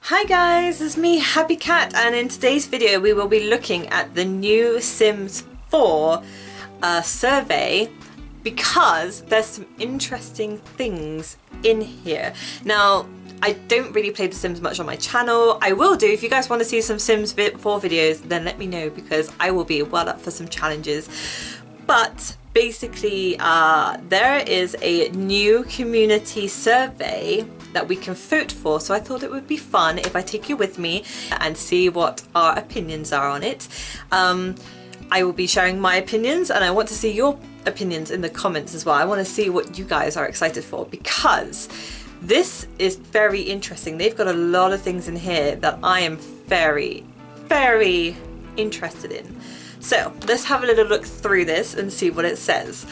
Hi guys, it's me, Happy Cat, and in today's video we will be looking at the new Sims 4 survey because there's some interesting things in here. Now, I don't really play The Sims much on my channel. I will do. If you guys want to see some Sims 4 videos, then let me know because I will be well up for some challenges. But basically, there is a new community survey that we can vote for, so I thought it would be fun if I take you with me and see what our opinions are on it. I will be sharing my opinions and I want to see your opinions in the comments as well. I want to see what you guys are excited for because this is very interesting. They've got a lot of things in here that I am very, very interested in. So let's have a little look through this and see what it says.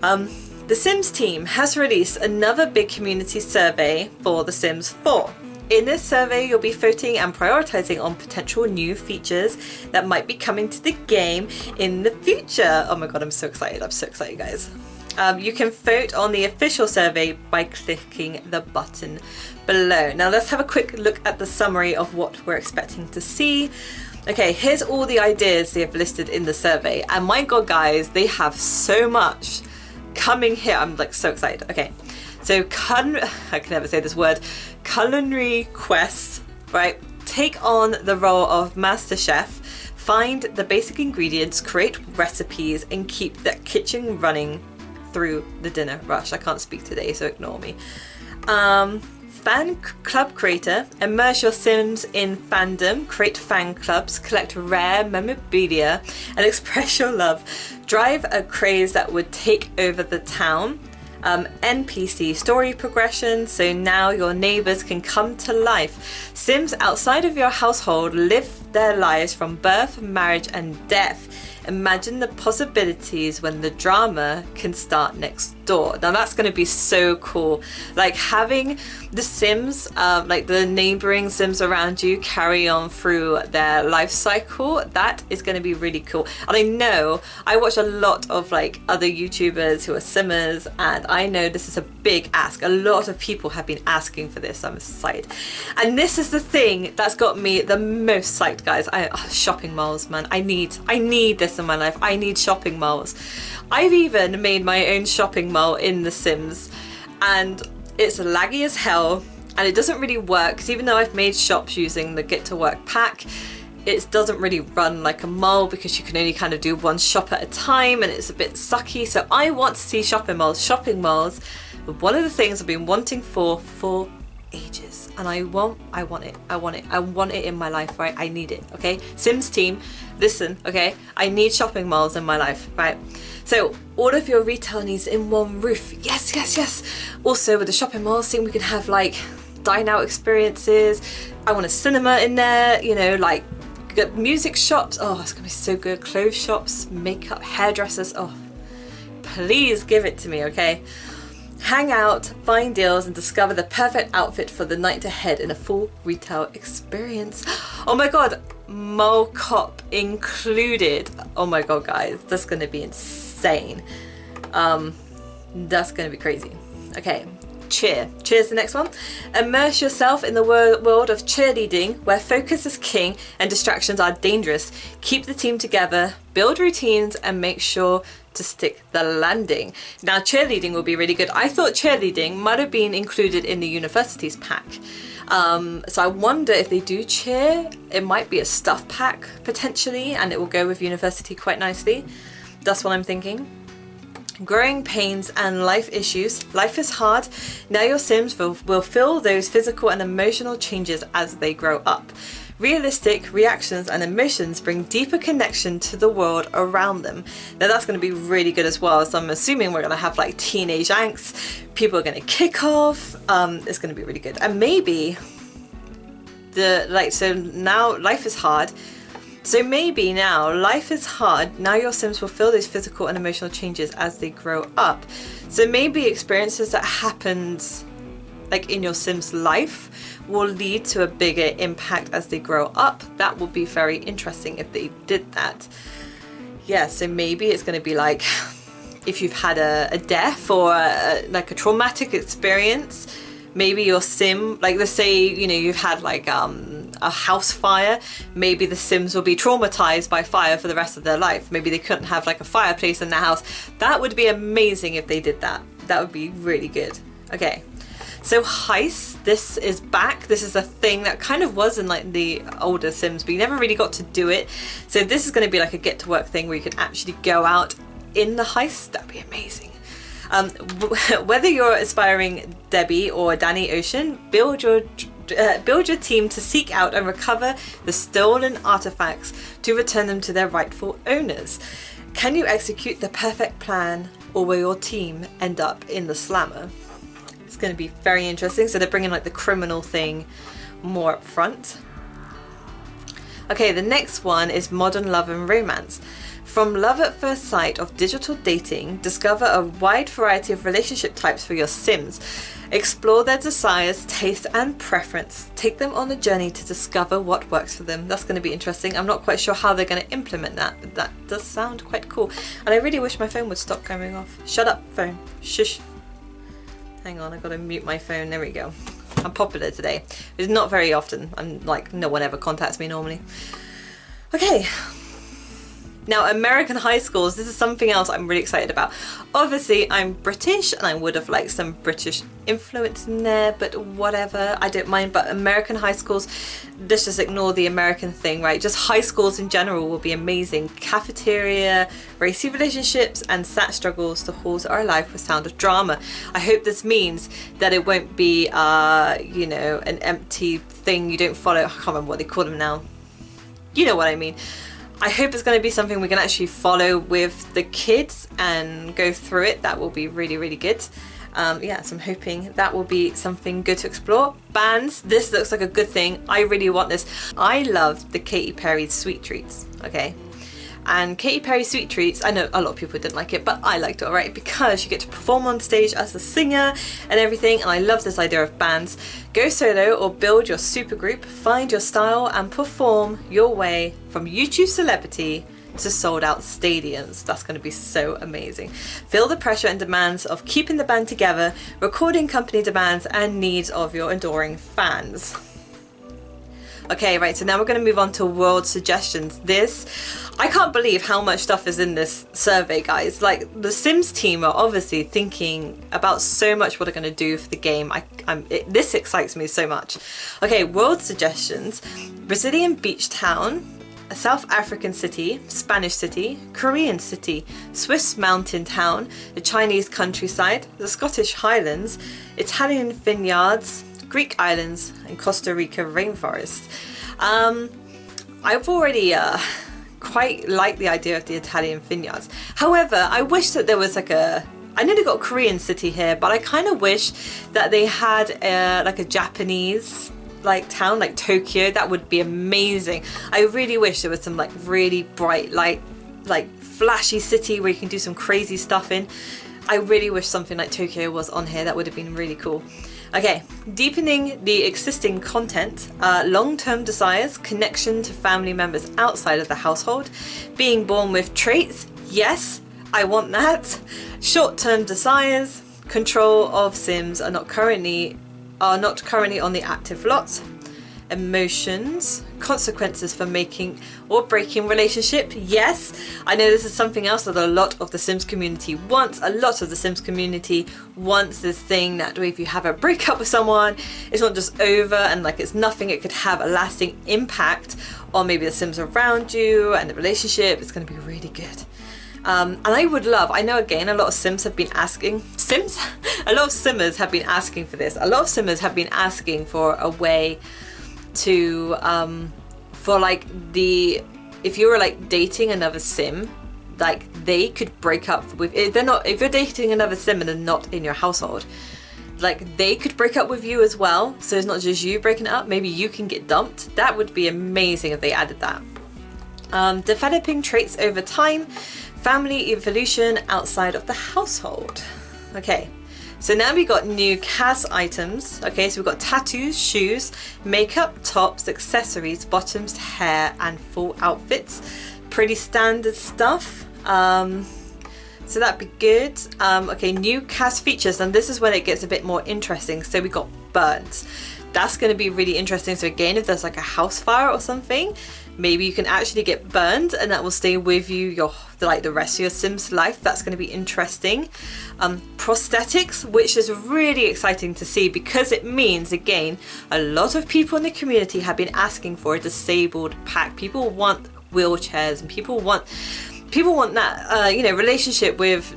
The Sims team has released another big community survey for The Sims 4. In this survey, you'll be voting and prioritizing on potential new features that might be coming to the game in the future. Oh my god, I'm so excited. I'm so excited, guys. You can vote on the official survey by clicking the button below. Now let's have a quick look at the summary of what we're expecting to see. Okay, here's all the ideas they have listed in the survey. And my god, guys, they have so much coming here. I'm like so excited. Okay, so I can never say this word. Culinary quests, right? Take on the role of master chef, find the basic ingredients, create recipes, and keep that kitchen running through the dinner rush. I can't speak today, so ignore me. Fan club creator, immerse your Sims in fandom, create fan clubs, collect rare memorabilia, and express your love. Drive a craze that would take over the town. NPC story progression, so now your neighbors can come to life. Sims outside of your household live their lives from birth, marriage, and death. Imagine the possibilities when the drama can start next door. Now that's going to be so cool. Like having the Sims, like the neighboring Sims around you carry on through their life cycle. That is going to be really cool. And I know I watch a lot of like other YouTubers who are Simmers, and I know this is a big ask. A lot of people have been asking for this. I'm excited. And this is the thing that's got me the most psyched, guys. Shopping malls, man. I need this in my life. I need shopping malls. I've even made my own shopping mall in The Sims and it's laggy as hell and it doesn't really work because even though I've made shops using the Get to Work pack, it doesn't really run like a mall because you can only kind of do one shop at a time and it's a bit sucky. So I want to see shopping malls. Shopping malls are one of the things I've been wanting for ages, and I want it in my life, right? I need it, okay? Sims team, listen, okay? I need shopping malls in my life, right? So all of your retail needs in one roof. Yes, yes, yes. Also with the shopping malls, think we can have like dine out experiences. I want a cinema in there, you know, like good music shops. Oh, it's gonna be so good. Clothes shops, makeup, hairdressers. Oh, please give it to me, okay? Hang out, find deals, and discover the perfect outfit for the night ahead in a full retail experience. Oh my god, mole cop included. Oh my god, guys, that's gonna be insane. That's gonna be crazy. Okay, cheer's the next one. Immerse yourself in the world of cheerleading, where focus is king and distractions are dangerous. Keep the team together, build routines, and make sure to stick the landing. Now cheerleading will be really good. I thought cheerleading might have been included in the universities pack. So I wonder if they do cheer, it might be a stuff pack potentially and it will go with university quite nicely. That's what I'm thinking. Growing pains and life issues. Life is hard. Now your Sims will feel those physical and emotional changes as they grow up. Realistic reactions and emotions bring deeper connection to the world around them. Now that's going to be really good as well. So I'm assuming we're going to have like teenage angst. People are going to kick off. It's going to be really good. And maybe so now life is hard. So maybe now life is hard. Now your Sims will feel those physical and emotional changes as they grow up. So maybe experiences that happened like in your Sims life will lead to a bigger impact as they grow up. That would be very interesting if they did that. Yeah, so maybe it's going to be like if you've had a death or like a traumatic experience, maybe your sim, like let's say, you know, you've had like a house fire, maybe the Sims will be traumatized by fire for the rest of their life. Maybe they couldn't have like a fireplace in their house. That would be amazing if they did that. That would be really good. Okay, so heist, this is back. This is a thing that kind of was in like the older Sims, but you never really got to do it. So this is going to be like a get to work thing where you can actually go out in the heist. That'd be amazing. Whether you're aspiring Debbie or Danny Ocean, build your team to seek out and recover the stolen artifacts to return them to their rightful owners. Can you execute the perfect plan, or will your team end up in the slammer? It's going to be very interesting. So they're bringing like the criminal thing more up front. Okay, the next one is modern love and romance. From love at first sight of digital dating, discover a wide variety of relationship types for your Sims. Explore their desires, taste and preference. Take them on a journey to discover what works for them. That's going to be interesting. I'm not quite sure how they're going to implement that, but that does sound quite cool. And I really wish my phone would stop going off. Shut up, phone. Shush. Hang on, I've got to mute my phone. There we go. I'm popular today. It's not very often. I'm like, no one ever contacts me normally. Okay. Now, American high schools, this is something else I'm really excited about. Obviously, I'm British and I would have liked some British influence in there, but whatever, I don't mind. But American high schools, let's just ignore the American thing, right? Just high schools in general will be amazing. Cafeteria, racy relationships, and sad struggles. The halls are alive with sound of drama. I hope this means that it won't be, you know, an empty thing you don't follow. I can't remember what they call them now. You know what I mean. I hope it's going to be something we can actually follow with the kids and go through it. That will be really, really good. Yeah, so I'm hoping that will be something good to explore. Bands, this looks like a good thing. I really want this. I love the Katy Perry Sweet Treats, okay? And Katy Perry Sweet Treats, I know a lot of people didn't like it, but I liked it, alright, because you get to perform on stage as a singer and everything, and I love this idea of bands. Go solo or build your supergroup, find your style and perform your way from YouTube celebrity to sold out stadiums. That's going to be so amazing. Feel the pressure and demands of keeping the band together, recording company demands and needs of your adoring fans. Okay, right, so now we're going to move on to world suggestions. I can't believe how much stuff is in this survey, guys. Like, the Sims team are obviously thinking about so much what they're going to do for the game. This excites me so much. Okay, world suggestions. Brazilian beach town, a South African city, Spanish city, Korean city, Swiss mountain town, the Chinese countryside, the Scottish Highlands, Italian vineyards, Greek islands, and Costa Rica rainforest. I've already quite liked the idea of the Italian vineyards. However, I wish that there was like I know they got a Korean city here, but I kind of wish that they had like a Japanese like town, like Tokyo. That would be amazing. I really wish there was some like really bright light, like flashy city where you can do some crazy stuff in. I really wish something like Tokyo was on here. That would have been really cool. Okay, deepening the existing content, long-term desires, connection to family members outside of the household, being born with traits, yes, I want that. Short-term desires, control of Sims are not currently on the active lot. Emotions, consequences for making or breaking relationship, yes. I know this is something else that a lot of the Sims community wants. A lot of the Sims community wants this thing that if you have a breakup with someone, it's not just over and like it's nothing. It could have a lasting impact on maybe the Sims around you and the relationship. It's going to be really good. And I would love, I know again, a lot of Sims have been asking, a lot of Simmers have been asking for this. A lot of Simmers have been asking for a way to for like if you were like dating another Sim, like they could break up with, if you're dating another Sim and they're not in your household, like they could break up with you as well. So it's not just you breaking it up, maybe you can get dumped. That would be amazing if they added that. Developing traits over time, family evolution outside of the household. Okay, so now we got new CAS items. Okay, so we've got tattoos, shoes, makeup, tops, accessories, bottoms, hair, and full outfits. Pretty standard stuff. So that'd be good. Okay, new CAS features, and this is when it gets a bit more interesting. So we got burnt. That's going to be really interesting. So again, if there's like a house fire or something, maybe you can actually get burned and that will stay with you the rest of your Sims life. That's going to be interesting. Prosthetics, which is really exciting to see, because it means, again, a lot of people in the community have been asking for a disabled pack. People want wheelchairs, and people want that relationship with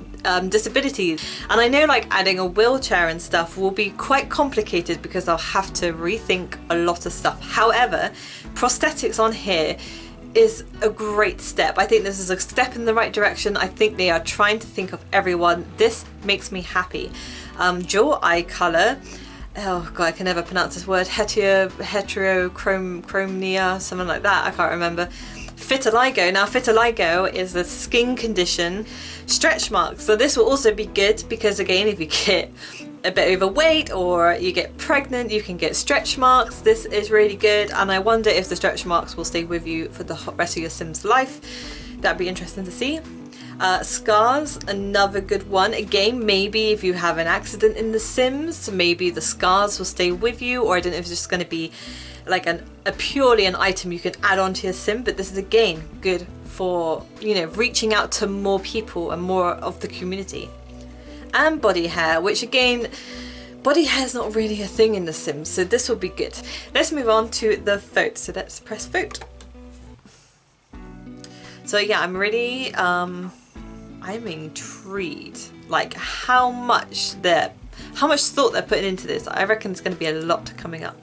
disabilities. And I know like adding a wheelchair and stuff will be quite complicated because I'll have to rethink a lot of stuff. However, prosthetics on here is a great step. I think this is a step in the right direction. I think they are trying to think of everyone. This makes me happy. Dual eye color. Oh god, I can never pronounce this word. Heterochromia, something like that. I can't remember. Vitiligo. Now vitiligo is a skin condition. Stretch marks. So this will also be good because again, if you get a bit overweight or you get pregnant, you can get stretch marks. This is really good, and I wonder if the stretch marks will stay with you for the rest of your Sims life. That'd be interesting to see. Scars, another good one. Again, maybe if you have an accident in the Sims, maybe the scars will stay with you, or I don't know if it's just going to be like purely an item you can add on to your Sim, but this is again good for, you know, reaching out to more people and more of the community. And body hair, which again, body hair is not really a thing in the Sims, so this will be good. Let's move on to the vote. So let's press vote. So yeah, I'm really I'm intrigued, like how much thought they're putting into this. I reckon it's going to be a lot coming up.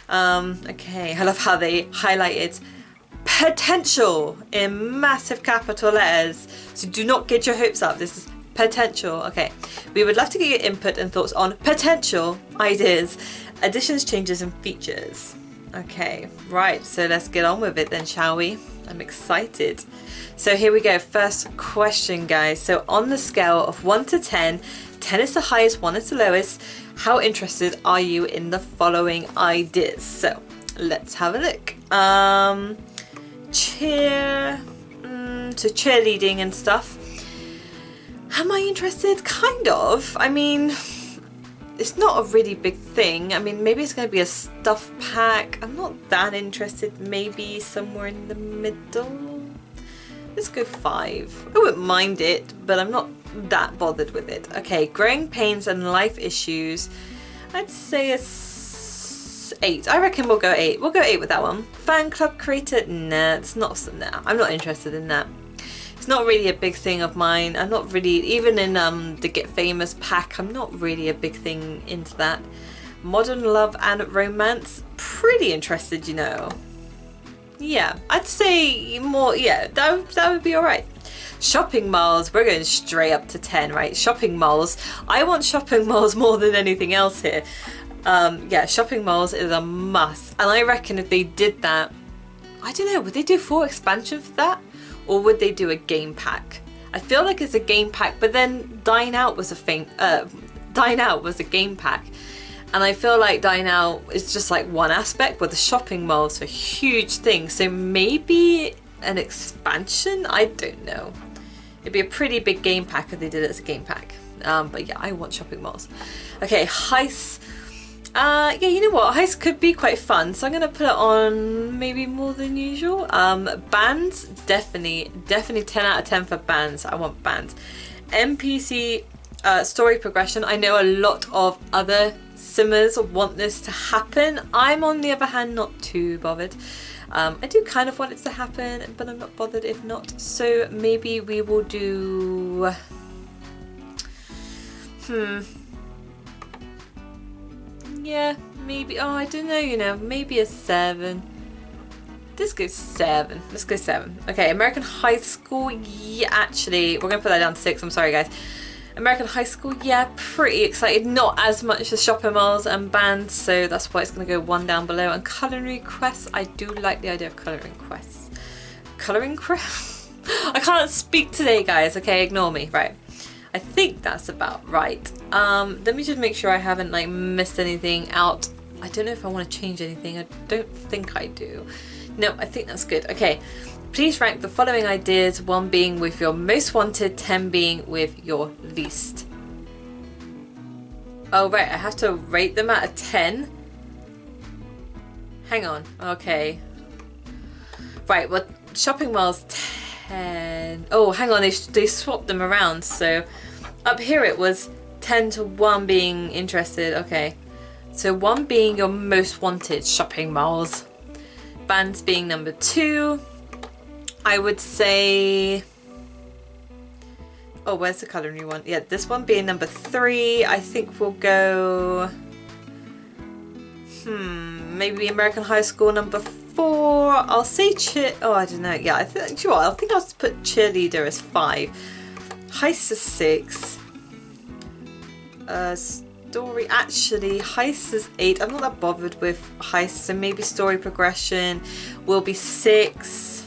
Okay, I love how they highlighted potential in massive capital letters. So do not get your hopes up. This is potential. Okay, we would love to get your input and thoughts on potential ideas, additions, changes, and features. Okay, right, so let's get on with it then, shall we? I'm excited. So here we go. First question, guys. So on the scale of 1 to 10, 10 is the highest, 1 is the lowest. How interested are you in the following ideas? So let's have a look. Cheerleading and stuff. Am I interested? Kind of. I mean, it's not a really big thing. I mean, maybe it's going to be a stuff pack. I'm not that interested. Maybe somewhere in the middle. Let's go 5. I wouldn't mind it, but I'm not that bothered with it. Okay, growing pains and life issues. I'd say it's 8. I reckon we'll go 8. We'll go 8 with that one. Fan club creator? Nah, it's not. Nah, I'm not interested in that. It's not really a big thing of mine. I'm not really, even in the Get Famous pack, I'm not really a big thing into that. Modern love and romance? Pretty interested, you know. Yeah, I'd say more, yeah, that would be alright. Shopping malls, we're going straight up to 10, right? Shopping malls. I want shopping malls more than anything else here. Yeah, shopping malls is a must. And I reckon if they did that, I don't know, would they do full expansion for that? Or would they do a game pack? I feel like it's a game pack, but then Dine Out was a game pack. And I feel like Dine Out is just like one aspect, but the shopping mall is a huge thing. So maybe an expansion? I don't know. It'd be a pretty big game pack if they did it as a game pack. But yeah, I want shopping malls. Okay, heists. Yeah, you know what? Heist could be quite fun, so I'm gonna put it on maybe more than usual. Bands, definitely 10 out of 10 for bands. I want bands. NPC story progression. I know a lot of other simmers want this to happen. I'm on the other hand not too bothered. I do kind of want it to happen, but I'm not bothered if not. So maybe we will do yeah, maybe, oh, I don't know, you know, maybe a 7. Let's go 7. Let's go 7. Okay, American High School, yeah, actually, we're gonna put that down to 6, I'm sorry guys. American High School, yeah, pretty excited. Not as much as shopping malls and bands, so that's why it's gonna go 1 down below. And culinary quests, I do like the idea of colouring quests. Colouring quests? I can't speak today, guys, okay, ignore me, right. I think that's about right. Let me just make sure I haven't like missed anything out. I don't know if I want to change anything. I don't think I do. No, I think that's good. Okay, please rank the following ideas, 1 being with your most wanted, 10 being with your least. Oh, right, I have to rate them out of 10? Hang on, okay. Right, well, shopping malls 10. Oh, hang on, they swapped them around. So up here it was 10 to 1 being interested. Okay, so 1 being your most wanted shopping malls. Bands being number 2. I would say... Oh, where's the colour new one? Yeah, this one being number 3. I think we'll go... maybe American High School number 4. I'll say oh, I don't know. Yeah, I think, you know what? I think I'll just put cheerleader as 5. Heist is 6. Story, actually, heist is 8. I'm not that bothered with heist, so maybe story progression will be 6.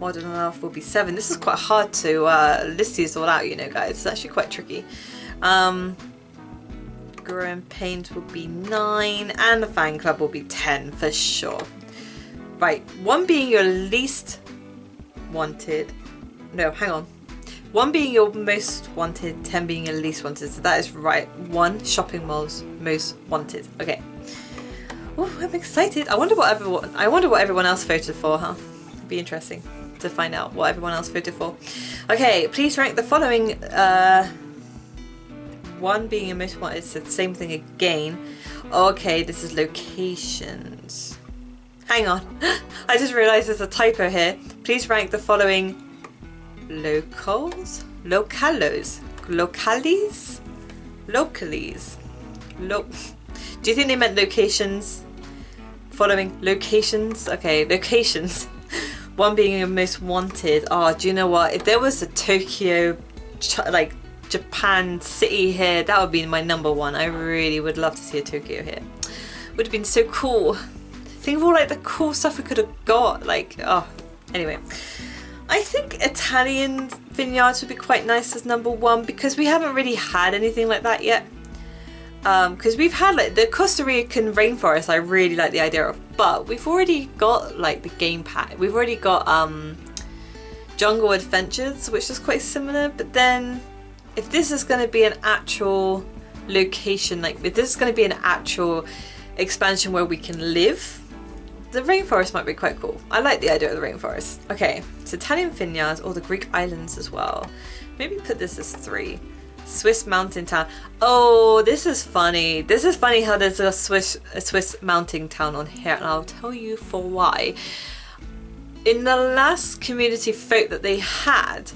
Modern Love will be 7. This is quite hard to list these all out, you know, guys. It's actually quite tricky. Growing Pains will be 9, and the fan club will be 10 for sure. Right, 1 being your least wanted. No, hang on. 1 being your most wanted, 10 being your least wanted. So that is right. 1 shopping mall's most wanted. Okay. Oh, I'm excited. I wonder what everyone else voted for, huh? It'd be interesting to find out what everyone else voted for. Okay, please rank the following. 1 being your most wanted, so the same thing again. Okay, this is locations. Hang on, I just realised there's a typo here. Please rank the following locals? Localos? Locales? Locales? Do you think they meant locations? Following locations? Okay, locations. 1 being your most wanted. Oh, do you know what? If there was a Tokyo, like Japan city here, that would be my number 1. I really would love to see a Tokyo here. Would have been so cool. Think of all like the cool stuff we could have got. Like, oh, anyway. I think Italian vineyards would be quite nice as number 1 because we haven't really had anything like that yet. Because we've had like the Costa Rican rainforest, I really like the idea of, but we've already got like the game pack. We've already got Jungle Adventures, which is quite similar. But then, if this is going to be an actual location, like if this is going to be an actual expansion where we can live, the rainforest might be quite cool. I like the idea of the rainforest. Okay, so Italian vineyards or the Greek islands as well. Maybe put this as 3. Swiss mountain town. Oh, this is funny. This is funny how there's a Swiss mountain town on here, and I'll tell you for why. In the last community vote that they had,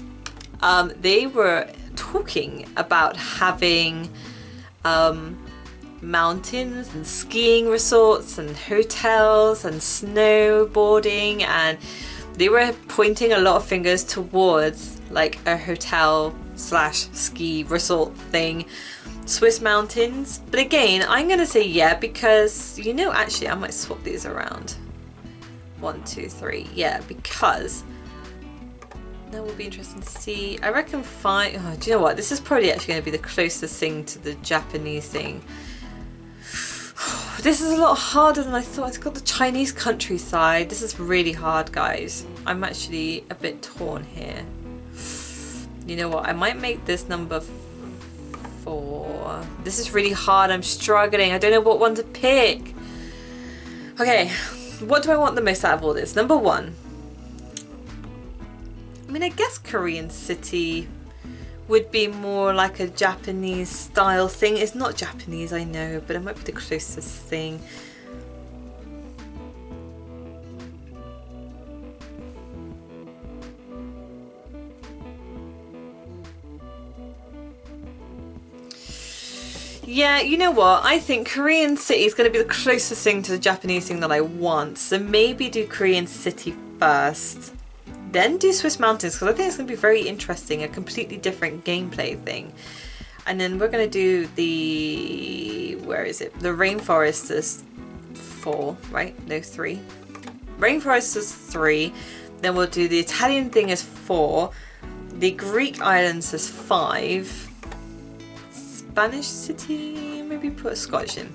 they were talking about having mountains and skiing resorts and hotels and snowboarding, and they were pointing a lot of fingers towards like a hotel / ski resort thing, Swiss mountains. But again, I'm gonna say yeah, because you know, actually I might swap these around. 1, 2, 3, yeah, because that will be interesting to see. I reckon 5. Oh, do you know what, this is probably actually going to be the closest thing to the Japanese thing. This is a lot harder than I thought. It's got the Chinese countryside. This is really hard, guys. I'm actually a bit torn here. You know what, I might make this number 4. This is really hard. I'm struggling. I don't know what one to pick. Okay, what do I want the most out of all this? Number 1. I mean, I guess Korean City would be more like a Japanese style thing. It's not Japanese, I know, but it might be the closest thing. Yeah, you know what? I think Korean City is going to be the closest thing to the Japanese thing that I want. So maybe do Korean City first. Then do Swiss Mountains, because I think it's going to be very interesting. A completely different gameplay thing. And then we're going to do the... Where is it? The Rainforest is 4, right? No, 3. Rainforest is 3. Then we'll do the Italian thing as 4. The Greek islands is 5. Spanish city, maybe put a Scottish in.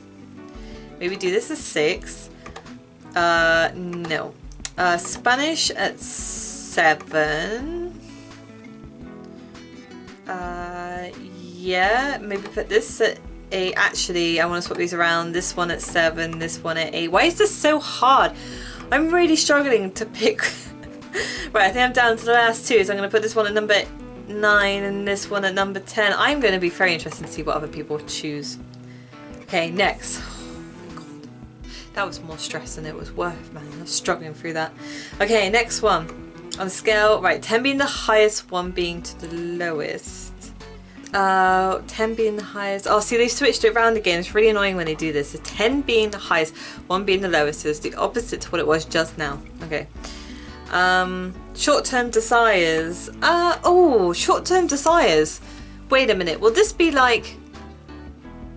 Maybe do this as 6. No. Spanish at 7. Yeah, maybe put this at 8. Actually, I want to swap these around. This one at 7, this one at 8. Why is this so hard? I'm really struggling to pick. Right, I think I'm down to the last two, so I'm going to put this one at number 9 and this one at number 10. I'm going to be very interested to see what other people choose. Okay, next. Oh, God. That was more stress than it was worth, man. I was struggling through that. Okay, next one. On the scale, right, 10 being the highest, 1 being to the lowest. 10 being the highest. Oh, see, they switched it around again. It's really annoying when they do this. So 10 being the highest, 1 being the lowest. So it's the opposite to what it was just now. Okay. Short-term desires. Oh, short-term desires. Wait a minute. Will this be like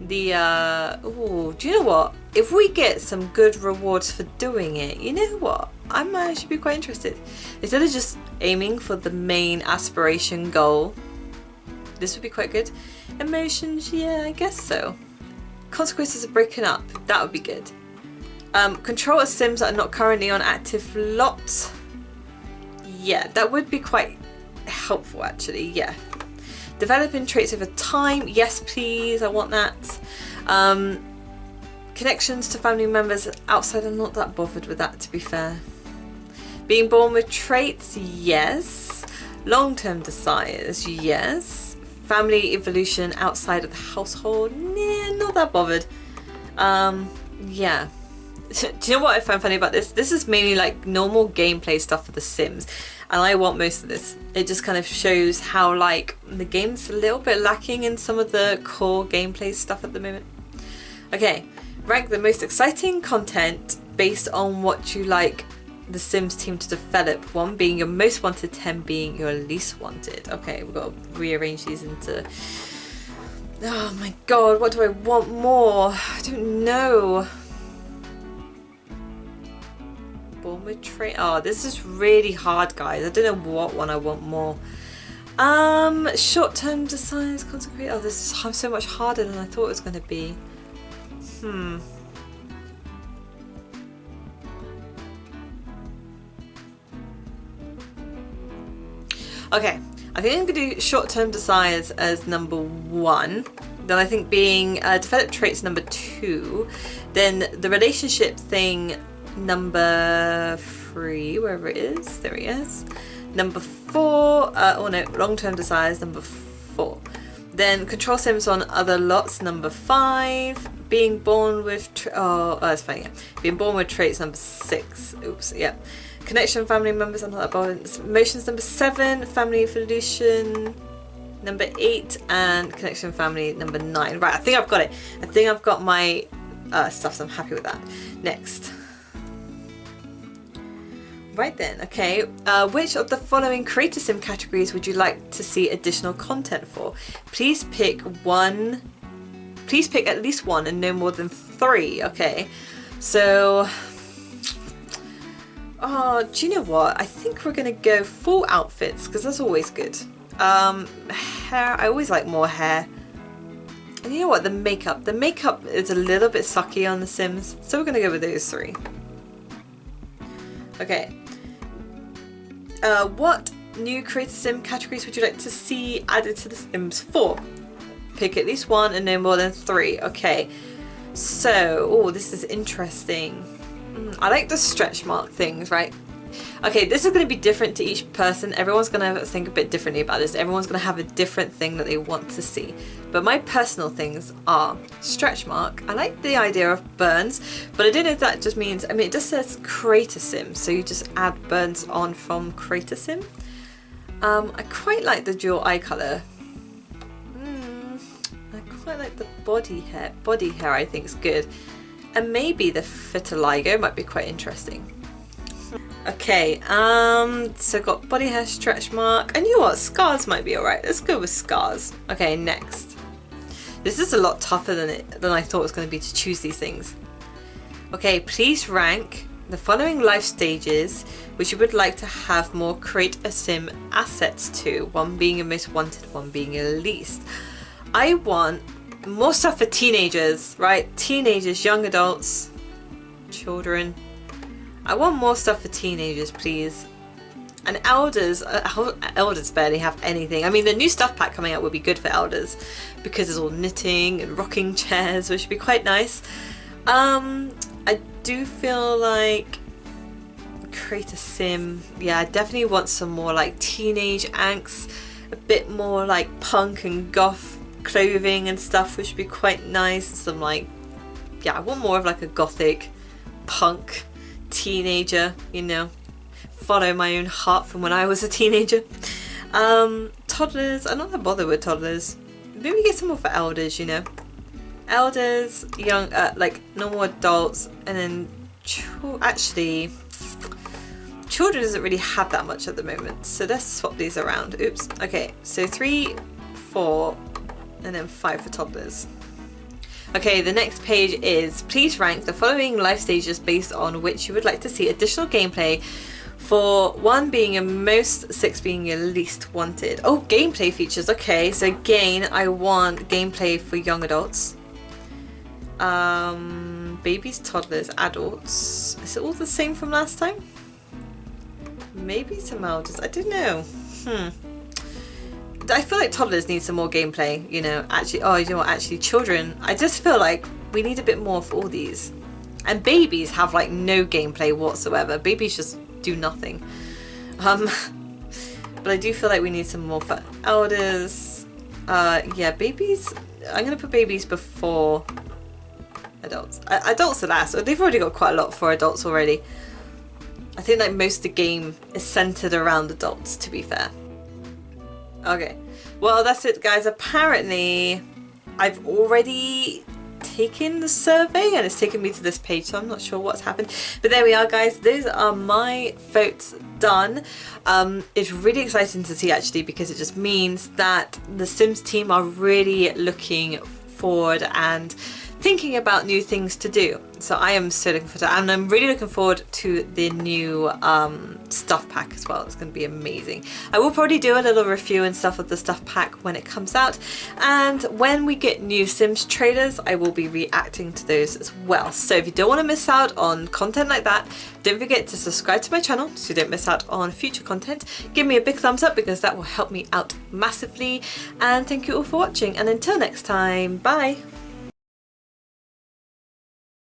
the, oh, do you know what? If we get some good rewards for doing it, you know what? I might actually be quite interested. Instead of just aiming for the main aspiration goal, this would be quite good. Emotions, yeah, I guess so. Consequences of breaking up, that would be good. Control of Sims that are not currently on active lots. Yeah, that would be quite helpful actually, yeah. Developing traits over time, yes please, I want that. Connections to family members outside, I'm not that bothered with that to be fair. Being born with traits, yes. Long-term desires, yes. Family evolution outside of the household, nah, not that bothered. Yeah. Do you know what I find funny about this? This is mainly like normal gameplay stuff for The Sims, and I want most of this. It just kind of shows how like the game's a little bit lacking in some of the core gameplay stuff at the moment. Okay, rank the most exciting content based on what you like the Sims team to develop. 1 being your most wanted, 10 being your least wanted. Okay, we've got to rearrange these into... Oh my god, what do I want more? I don't know. Born with trait. Oh, this is really hard, guys. I don't know what one I want more. Short-term desires, consecrate. Oh, this is so much harder than I thought it was going to be. Okay, I think I'm going to do short-term desires as number 1. Then I think being developed traits number 2. Then the relationship thing number 3, wherever it is. There he is. Number 4. Oh no, long-term desires number 4. Then control Sims on other lots number 5. Being born with that's fine. Yeah. Being born with traits number 6. Oops. Yeah. Connection family members, I'm not that bothered. Emotions number 7, family evolution number 8, and connection family number 9. Right, I think I've got it. I think I've got my stuff, so I'm happy with that. Next. Right then, okay. Which of the following Creator Sim categories would you like to see additional content for? Please pick one. Please pick at least 1 and no more than 3. Okay, so. Oh, do you know what? I think we're gonna go full outfits because that's always good. Hair, I always like more hair. And you know what? The makeup is a little bit sucky on The Sims, so we're gonna go with those 3. Okay. What new Creator Sim categories would you like to see added to The Sims 4? Pick at least 1 and no more than 3. Okay. So, oh, this is interesting. I like the stretch mark things, right? Okay, this is going to be different to each person. Everyone's going to think a bit differently about this. Everyone's going to have a different thing that they want to see. But my personal things are stretch mark. I like the idea of burns, but I don't know if that just means, I mean, it just says Creator Sim, so you just add burns on from Creator Sim. I quite like the dual eye colour. I quite like the body hair. Body hair I think is good. And maybe the vitiligo might be quite interesting. Okay, so got body hair, stretch mark, and you know what, scars might be alright. Let's go with scars. Okay, next. This is a lot tougher than I thought it was going to be to choose these things. Okay, please rank the following life stages which you would like to have more Create a Sim assets to. 1 being your most wanted, 1 being your least. I want more stuff for teenagers, right? Teenagers, young adults, children. I want more stuff for teenagers, please. And elders, elders barely have anything. I mean, the new stuff pack coming out would be good for elders because there's all knitting and rocking chairs, which would be quite nice. I do feel like create a sim. Yeah, I definitely want some more like teenage angst, a bit more like punk and goth clothing and stuff, which would be quite nice. Some like, yeah, I want more of like a gothic punk teenager, you know, follow my own heart from when I was a teenager. Toddlers, I'm not that bothered with toddlers. Maybe get some more for elders, you know, elders, young, like normal adults, and then actually children doesn't really have that much at the moment, so let's swap these around. Oops. Okay, so 3, 4, and then 5 for toddlers. Okay, the next page is please rank the following life stages based on which you would like to see additional gameplay, for 1 being your most, 6 being your least wanted. Oh, gameplay features. Okay, so again, I want gameplay for young adults. Babies, toddlers, adults. Is it all the same from last time? Maybe some elders. I don't know. I feel like toddlers need some more gameplay, you know. Actually, oh, you know what? Actually, children. I just feel like we need a bit more for all these. And babies have like no gameplay whatsoever. Babies just do nothing. But I do feel like we need some more for elders. Yeah, babies. I'm gonna put babies before adults. Adults are last. They've already got quite a lot for adults already. I think like most of the game is centered around adults, to be fair. Okay, well that's it guys. Apparently I've already taken the survey and it's taken me to this page, so I'm not sure what's happened, but there we are guys. Those are my votes done. It's really exciting to see actually, because it just means that the Sims team are really looking forward and thinking about new things to do. So I am so looking forward to that, and I'm really looking forward to the new stuff pack as well. It's going to be amazing. I will probably do a little review and stuff of the stuff pack when it comes out, and when we get new Sims trailers I will be reacting to those as well. So if you don't want to miss out on content like that, don't forget to subscribe to my channel so you don't miss out on future content. Give me a big thumbs up because that will help me out massively, and thank you all for watching, and until next time, bye.